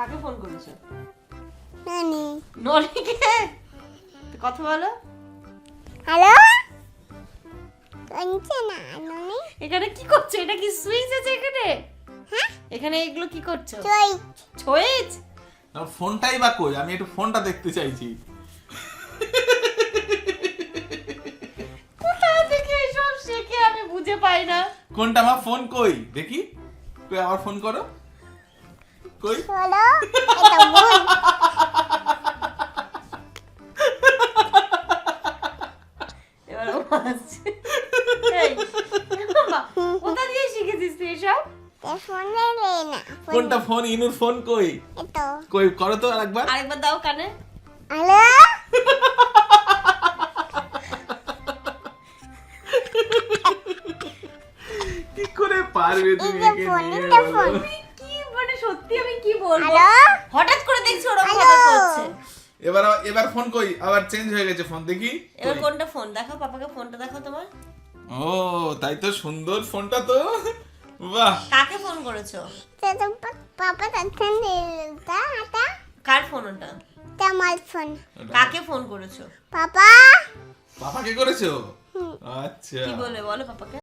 কাকে ফোন করেছো? নানি। ননিকে। কথা বলো। হ্যালো কোনছে না নানি? এখানে কি করছো? এটা কি সুইচ আছে এখানে? হ্যাঁ এখানে এগুলো কি করছো? সুইচ। সুইচ? আমার ফোনটাই বা কই? আমি একটু ফোনটা দেখতে চাইছি। কোথা থেকে এসব শেখে আমি বুঝে পাই না। কোনটা আমার ফোন কই? দেখি। কই আবার ফোন করো। কই? হলো এটা ভুল। এবার ও হাসছে। এই, বাবা, কোথা দিয়ে শিখেছিস তুই এসব? ফোনে রে না কোনটা ফোন? ইনুর ফোন কই? এতো কই করো তো আরেকবার। আরেকবার দাও কানে। হ্যালো কি করে পারবে তুমি এই যে একে ফোন, নিয়ে এটা বলো? ফোন। কি মানে সত্যি আমি কি বলবো? হ্যালো হঠাৎ করে দেখছি ওরকম হ্যালো। ভাবে করছে। এবার ফোন কই? আবার চেঞ্জ হয়ে গেছে ফোন, দেখি। এবার কই? কোনটা ফোন দেখাও, পাপাকে ফোনটা দেখাও তোমার। ও তাই তো, সুন্দর ফোনটা তো। বাহ। কাকে ফোন করেছো? তো পাপা তখন দিলতা আটা কার ফোন ওটা? তোমার ফোন। কাকে ফোন করেছো? পাপা পাপাকে করেছো? আচ্ছা। কি বলে বলো পাপাকে।